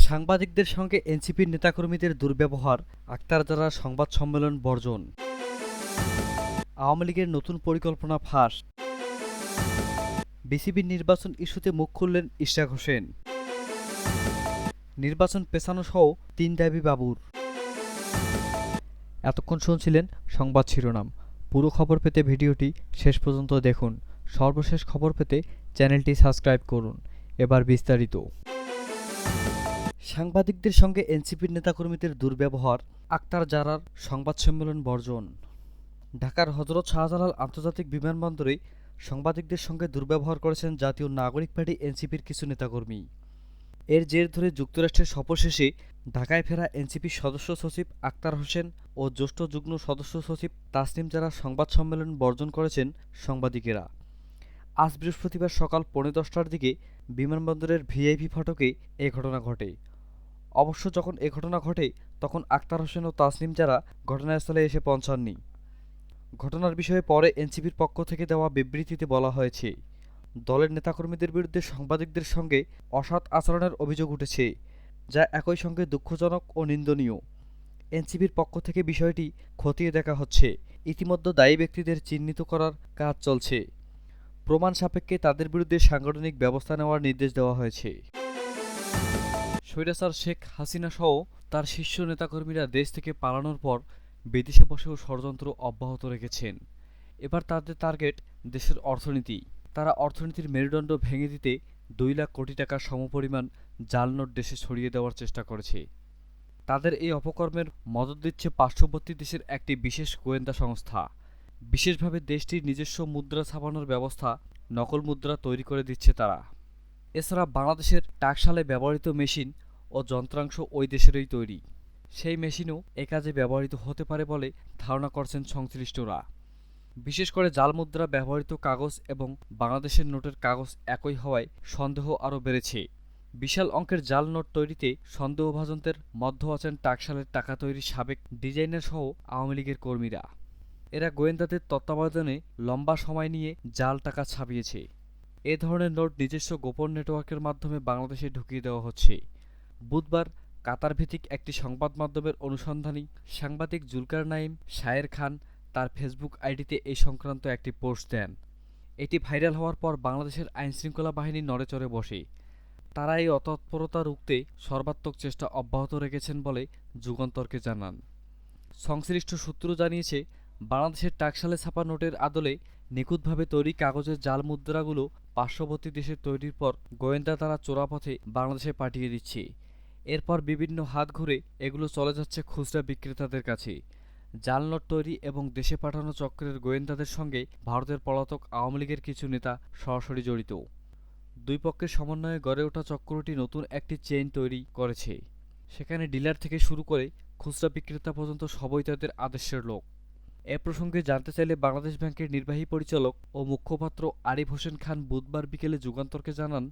সাংবাদিকদের সঙ্গে এনসিপির নেতাকর্মীদের দুর্ব্যবহার, আক্তার জারার সংবাদ সম্মেলন বর্জন। আওয়ামী লীগের নতুন পরিকল্পনা ফাঁস। বিসিবির নির্বাচন ইস্যুতে মুখ খুললেন ইশরাক হোসেন। নির্বাচন পেছানো সহ ৩ দাবি বাবুর। এতক্ষণ শুনছিলেন সংবাদ শিরোনাম। পুরো খবর পেতে ভিডিওটি শেষ পর্যন্ত দেখুন। সর্বশেষ খবর পেতে চ্যানেলটি সাবস্ক্রাইব করুন। এবার বিস্তারিত। সাংবাদিকদের সঙ্গে এনসিপির নেতাকর্মীদের দুর্ব্যবহার, আক্তার জারার সংবাদ সম্মেলন বর্জন। ঢাকার হযরত শাহজালাল আন্তর্জাতিক বিমানবন্দরে সাংবাদিকদের সঙ্গে দুর্ব্যবহার করেছেন জাতীয় নাগরিক পার্টি এনসিপির কিছু নেতাকর্মী। এর জের ধরে যুক্তরাষ্ট্রের সফর শেষে ঢাকায় ফেরা এনসিপির সদস্য সচিব আক্তার হোসেন ও জ্যেষ্ঠ যুগ্ম সদস্য সচিব তাসনিম জারা সংবাদ সম্মেলন বর্জন করেছেন সাংবাদিকেরা। আজ বৃহস্পতিবার সকাল 10:15টার দিকে বিমানবন্দরের ভিআইপি ফটকে এ ঘটনা ঘটে। অবশ্য যখন এ ঘটনা ঘটে তখন আক্তার হোসেন ও তাসনিম জারা ঘটনাস্থলে এসে পৌঁছাননি। ঘটনার বিষয়ে পরে এনসিপির পক্ষ থেকে দেওয়া বিবৃতিতে বলা হয়েছে, দলের নেতাকর্মীদের বিরুদ্ধে সাংবাদিকদের সঙ্গে অসৎ আচরণের অভিযোগ উঠেছে, যা একই সঙ্গে দুঃখজনক ও নিন্দনীয়। এনসিপির পক্ষ থেকে বিষয়টি খতিয়ে দেখা হচ্ছে। ইতিমধ্যে দায়ী ব্যক্তিদের চিহ্নিত করার কাজ চলছে। প্রমাণ সাপেক্ষে তাদের বিরুদ্ধে সাংগঠনিক ব্যবস্থা নেওয়ার নির্দেশ দেওয়া হয়েছে। স্বৈরাচার শেখ হাসিনা সহ তার শীর্ষ নেতাকর্মীরা দেশ থেকে পালানোর পর বিদেশে বসেও ষড়যন্ত্র অব্যাহত রেখেছেন। এবার তাদের টার্গেট দেশের অর্থনীতি। তারা অর্থনীতির মেরুদণ্ড ভেঙে দিতে 2 লাখ কোটি টাকার সমপরিমাণ জাল নোট দেশে ছড়িয়ে দেওয়ার চেষ্টা করেছে। তাদের এই অপকর্মের মদদ দিচ্ছে পার্শ্ববর্তী দেশের একটি বিশেষ গোয়েন্দা সংস্থা। বিশেষভাবে দেশটির নিজস্ব মুদ্রা ছাপানোর ব্যবস্থা, নকল মুদ্রা তৈরি করে দিচ্ছে তারা। এছাড়া বাংলাদেশের টাকশালে ব্যবহৃত মেশিন ও যন্ত্রাংশ ওই দেশেরই তৈরি। সেই মেশিনও এ কাজে ব্যবহৃত হতে পারে বলে ধারণা করছেন সংশ্লিষ্টরা। বিশেষ করে জাল মুদ্রা ব্যবহৃত কাগজ এবং বাংলাদেশের নোটের কাগজ একই হওয়ায় সন্দেহ আরও বেড়েছে। বিশাল অঙ্কের জাল নোট তৈরিতে সন্দেহভাজনদের মধ্যে আছেন টাকশালের টাকা তৈরির সাবেক ডিজাইনার সহ আওয়ামী লীগের কর্মীরা। এরা গোয়েন্দাদের তত্ত্বাবধানে লম্বা সময় নিয়ে জাল টাকা ছাপিয়েছে। এ ধরনের নোট নিজস্ব গোপন নেটওয়ার্কের মাধ্যমে বাংলাদেশে ঢুকিয়ে দেওয়া হচ্ছে। বুধবার কাতারভিত্তিক একটি সংবাদ মাধ্যমের অনুসন্ধানী সাংবাদিক জুলকার নাইম শায়ের খান তার ফেসবুক আইডিতে এই সংক্রান্ত একটি পোস্ট দেন। এটি ভাইরাল হওয়ার পর বাংলাদেশের আইনশৃঙ্খলা বাহিনী নড়েচড়ে বসে। তারা এই অতৎপরতা রুখতে সর্বাত্মক চেষ্টা অব্যাহত রেখেছেন বলে যুগান্তরকে জানান। সংশ্লিষ্ট সূত্র জানিয়েছে, বাংলাদেশের টাকশালে ছাপা নোটের আদলে নিখুঁতভাবে তৈরি কাগজের জাল মুদ্রাগুলো পার্শ্ববর্তী দেশে তৈরির পর গোয়েন্দা তারা চোরাপথে বাংলাদেশে পাঠিয়ে দিচ্ছে। এরপর বিভিন্ন হাত ঘুরে এগুলো চলে যাচ্ছে খুচরা বিক্রেতাদের কাছে। জাল নোট তৈরি এবং দেশে পাঠানো চক্রের গোয়েন্দাদের সঙ্গে ভারতের পলাতক আওয়ামী লীগের কিছু নেতা সরাসরি জড়িত। দুই পক্ষের সমন্বয়ে গড়ে ওঠা চক্রটি নতুন একটি চেইন তৈরি করেছে। সেখানে ডিলার থেকে শুরু করে খুচরা বিক্রেতা পর্যন্ত সবই তাদের আদেশের লোক। এ প্রসঙ্গে জানতে চাইলে বাংলাদেশ ব্যাংকের নির্বাহী পরিচালক ও মুখপাত্র আরিফ হোসেন খান বুধবার বিকেলে যুগান্তরকে জানান,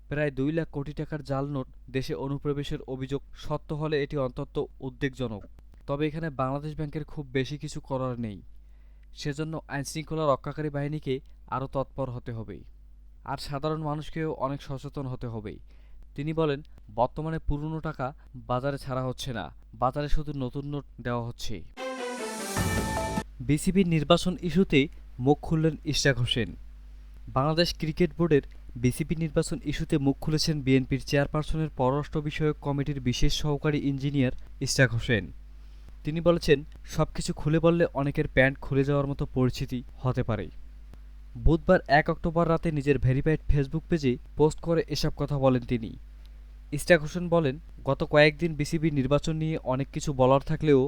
প্রায় 2 লাখ কোটি টাকার জাল নোট দেশে অনুপ্রবেশের অভিযোগ সত্য হলে এটি অত্যন্ত উদ্বেগজনক। তবে এখানে বাংলাদেশ ব্যাংকের খুব বেশি কিছু করার নেই। সেজন্য আইনশৃঙ্খলা রক্ষাকারী বাহিনীকে আরও তৎপর হতে হবে, আর সাধারণ মানুষকেও অনেক সচেতন হতে হবে। তিনি বলেন, বর্তমানে পুরনো টাকা বাজারে ছাড়া হচ্ছে না, বাজারে শুধু নতুন নোট দেওয়া হচ্ছে। বিসিবির নির্বাচন ইস্যুতে মুখ খুললেন ইশরাক হোসেন। বাংলাদেশ ক্রিকেট বোর্ডের বিসিবি নির্বাচন ইস্যুতে মুখ খুলেছেন বিএনপির চেয়ারপারসনের পররাষ্ট্র বিষয়ক কমিটির বিশেষ সহকারী ইঞ্জিনিয়ার ইশরাক হোসেন। তিনি বলেছেন, সবকিছু খুলে বললে অনেকের প্যান্ট খুলে যাওয়ার মতো পরিস্থিতি হতে পারে। বুধবার 1 অক্টোবর রাতে নিজের ভেরিফাইড ফেসবুক পেজে পোস্ট করে এসব কথা বলেন তিনি। ইশরাক হোসেন বলেন, গত কয়েকদিন বিসিবি নির্বাচন নিয়ে অনেক কিছু বলার থাকলেও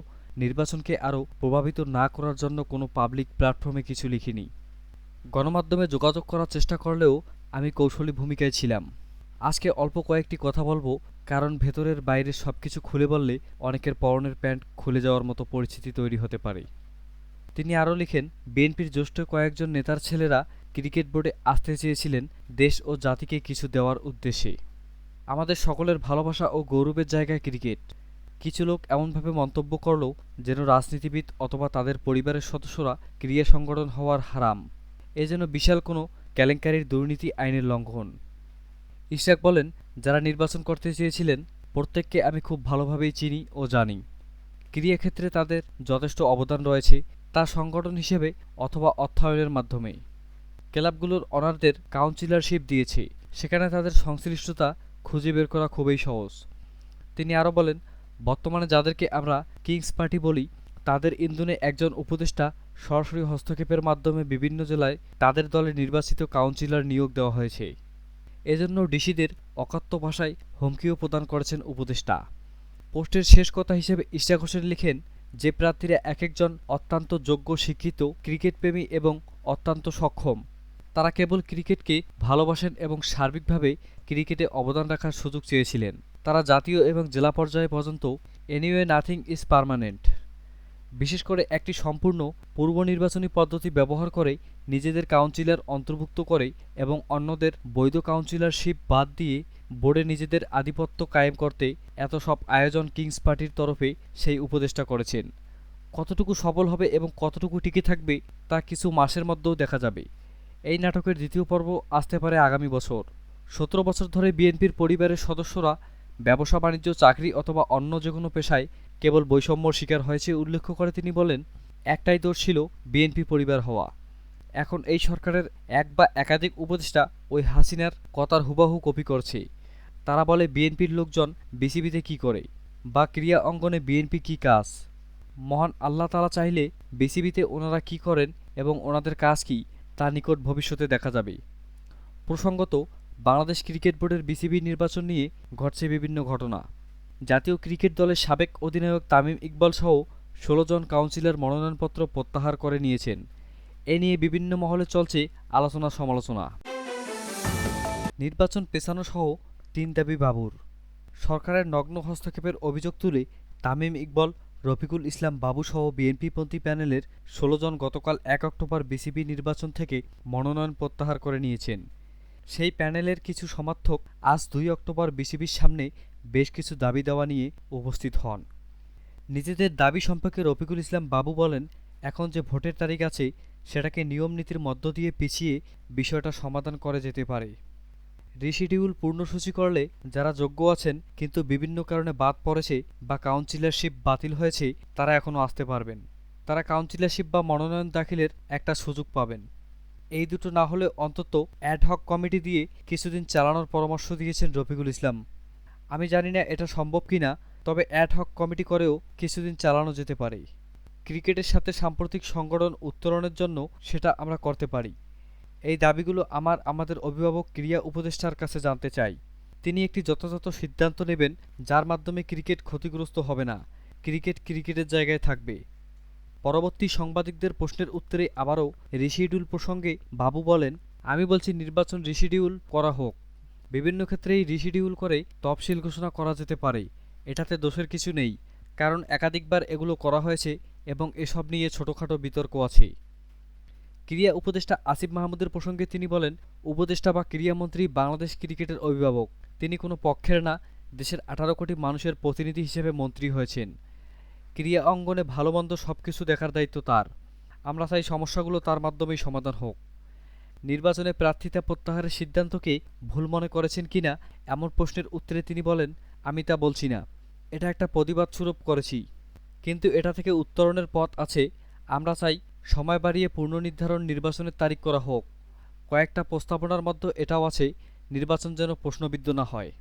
নির্বাচনকে আরও প্রভাবিত না করার জন্য কোনো পাবলিক প্ল্যাটফর্মে কিছু লিখিনি। গণমাধ্যমে যোগাযোগ করার চেষ্টা করলেও আমি কৌশলী ভূমিকায় ছিলাম। আজকে অল্প কয়েকটি কথা বলবো, কারণ ভেতরের বাইরের সবকিছু খুলে বললে অনেকের পরনের প্যান্ট খুলে যাওয়ার মতো পরিস্থিতি তৈরি হতে পারে। তিনি আরও লিখেন, বিএনপির জ্যেষ্ঠ কয়েকজন নেতার ছেলেরা ক্রিকেট বোর্ডে আসতে চেয়েছিলেন দেশ ও জাতিকে কিছু দেওয়ার উদ্দেশ্যে। আমাদের সকলের ভালোবাসা ও গৌরবের জায়গায় ক্রিকেট। কিছু লোক এমনভাবে মন্তব্য করল যেন রাজনীতিবিদ অথবা তাদের পরিবারের সদস্যরা ক্রীড়া সংগঠন হওয়ার হারাম। এ যেন বিশাল কোনো কেলেঙ্কারির দুর্নীতি আইনের লঙ্ঘন। ইশরাক বলেন, যারা নির্বাচন করতে চেয়েছিলেন প্রত্যেককে আমি খুব ভালোভাবেই চিনি ও জানি। ক্রীড়াক্ষেত্রে তাদের যথেষ্ট অবদান রয়েছে, তা সংগঠন হিসেবে অথবা অর্থায়নের মাধ্যমে। ক্লাবগুলোর অনারদের কাউন্সিলরশিপ দিয়েছে, সেখানে তাদের সংশ্লিষ্টতা খুঁজে বের করা খুবই সহজ। তিনি আরও বলেন, বর্তমানে যাদেরকে আমরা কিংস পার্টি বলি, তাদের ইন্ধনে একজন উপদেষ্টা সরাসরি হস্তক্ষেপের মাধ্যমে বিভিন্ন জেলায় তাদের দলে নির্বাচিত কাউন্সিলর নিয়োগ দেওয়া হয়েছে। এজন্য ডিসিদের অকথ্য ভাষায় হুমকিও প্রদান করেছেন উপদেষ্টা। পোস্টের শেষ কথা হিসেবে ইশরাক হোসেন লিখেন, যে প্রার্থীরা এক একজন অত্যন্ত যোগ্য, শিক্ষিত, ক্রিকেটপ্রেমী এবং অত্যন্ত সক্ষম, তারা কেবল ক্রিকেটকে ভালোবাসেন এবং সার্বিকভাবে ক্রিকেটে অবদান রাখার সুযোগ চেয়েছিলেন। তারা জাতীয় এবং জেলা পর্যায়ে পর্যন্ত এনিওয়ে নাথিং ইজ পার্মানেন্ট, বিশেষ করে একটি সম্পূর্ণ পূর্ব নির্বাচনী পদ্ধতি ব্যবহার করে নিজেদের কাউন্সিলর অন্তর্ভুক্ত করে এবং অন্যদের বৈধ কাউন্সিলরশিপ বাদ দিয়ে বোর্ডে নিজেদের আধিপত্য কায়েম করতে এত সব আয়োজন কিংস পার্টির তরফে সেই উপদেষ্টা করেছেন। কতটুকু সফল হবে এবং কতটুকু টিকে থাকবে তা কিছু মাসের মধ্যেও দেখা যাবে। এই নাটকের দ্বিতীয় পর্ব আসতে পারে আগামী বছর। ১৭ বছর ধরে বিএনপির পরিবারের সদস্যরা ব্যবসা বাণিজ্য, চাকরি অথবা অন্য যে কোনো পেশায় কেবল বৈষম্যর শিকার হয়েছে উল্লেখ করে তিনি বলেন, একটাই দোষ ছিল বিএনপি পরিবার হওয়া। এখন এই সরকারের এক বা একাধিক উপদেষ্টা ওই হাসিনার কথার হুবাহু কপি করছে। তারা বলে বিএনপির লোকজন বিসিবিতে কী করে, বা ক্রীড়া অঙ্গনে বিএনপি কী কাজ। মহান আল্লাহ তাআলা চাইলে বিসিবিতে ওনারা কী করেন এবং ওনাদের কাজ কী তা নিকট ভবিষ্যতে দেখা যাবে। প্রসঙ্গত, বাংলাদেশ ক্রিকেট বোর্ডের বিসিবি নির্বাচন নিয়ে ঘটছে বিভিন্ন ঘটনা। জাতীয় ক্রিকেট দলের সাবেক অধিনায়ক তামিম ইকবাল সহ ১৬ জন কাউন্সিলর মনোনয়নপত্র প্রত্যাহার করে নিয়েছেন। এ নিয়ে বিভিন্ন মহলে চলছে আলোচনা সমালোচনা। নির্বাচন পেছানো সহ ৩ দাবি বাবুর। সরকারের নগ্ন হস্তক্ষেপের অভিযোগ তুলে তামিম ইকবাল, রফিকুল ইসলাম বাবুসহ বিএনপিপন্থী প্যানেলের ১৬ জন গতকাল ১ অক্টোবর বিসিবি নির্বাচন থেকে মনোনয়ন প্রত্যাহার করে নিয়েছেন। সেই প্যানেলের কিছু সমর্থক আজ ২ অক্টোবর বিসিবির সামনে বেশ কিছু দাবি দেওয়া নিয়ে উপস্থিত হন। নিজেদের দাবি সম্পর্কে রফিকুল ইসলাম বাবু বলেন, এখন যে ভোটের তারিখ আছে সেটাকে নিয়ম নীতির মধ্য দিয়ে পিছিয়ে বিষয়টা সমাধান করা যেতে পারে। রিশিডিউল পূর্ণসূচি করলে যারা যোগ্য আছেন কিন্তু বিভিন্ন কারণে বাদ পড়েছে বা কাউন্সিলরশিপ বাতিল হয়েছে, তারা এখনও আসতে পারবেন। তারা কাউন্সিলরশিপ বা মনোনয়ন দাখিলের একটা সুযোগ পাবেন। এই দুটো না হলে অন্তত অ্যাডহক কমিটি দিয়ে কিছুদিন চালানোর পরামর্শ দিয়েছেন রফিকুল ইসলাম। আমি জানি না এটা সম্ভব কিনা, তবে অ্যাডহক কমিটি করেও কিছুদিন চালানো যেতে পারে। ক্রিকেটের সাথে সাম্প্রতিক সংগঠন উত্তরণের জন্য সেটা আমরা করতে পারি। এই দাবিগুলো আমাদের অভিভাবক ক্রীড়া উপদেষ্টার কাছে জানতে চাই। তিনি একটি যথাযথ সিদ্ধান্ত নেবেন যার মাধ্যমে ক্রিকেট ক্ষতিগ্রস্ত হবে না, ক্রিকেট ক্রিকেটের জায়গায় থাকবে। পরবর্তী সাংবাদিকদের প্রশ্নের উত্তরে আবারও রিশিডিউল প্রসঙ্গে বাবু বলেন, আমি বলছি নির্বাচন রিশিডিউল করা হোক। বিভিন্ন ক্ষেত্রেই রিশিডিউল করে তফসিল ঘোষণা করা যেতে পারে, এটাতে দোষের কিছু নেই, কারণ একাধিকবার এগুলো করা হয়েছে এবং এসব নিয়ে ছোটোখাটো বিতর্ক আছে। ক্রীড়া উপদেষ্টা আসিফ মাহমুদের প্রসঙ্গে তিনি বলেন, উপদেষ্টা বা ক্রীড়ামন্ত্রী বাংলাদেশ ক্রিকেটের অভিভাবক, তিনি কোনো পক্ষের না, দেশের ১৮ কোটি মানুষের প্রতিনিধি হিসেবে মন্ত্রী হয়েছেন। ক্রীড়া অঙ্গনে ভালো মন্দ সব কিছু দেখার দায়িত্ব তার। আমরা চাই সমস্যাগুলো তার মাধ্যমেই সমাধান হোক। নির্বাচনে প্রার্থিতা প্রত্যাহারের সিদ্ধান্তকে ভুল মনে করেছেন কিনা এমন প্রশ্নের উত্তরে তিনি বলেন, আমি তা বলছি না, এটা একটা প্রতিবাদ স্বরূপ করেছি, কিন্তু এটা থেকে উত্তরণের পথ আছে। আমরা চাই সময় বাড়িয়ে পুনর্নির্ধারণ নির্বাচনের তারিখ করা হোক। কয়েকটা প্রস্তাবনার মধ্যে এটাও আছে, নির্বাচন যেন প্রশ্নবিদ্ধ না হয়।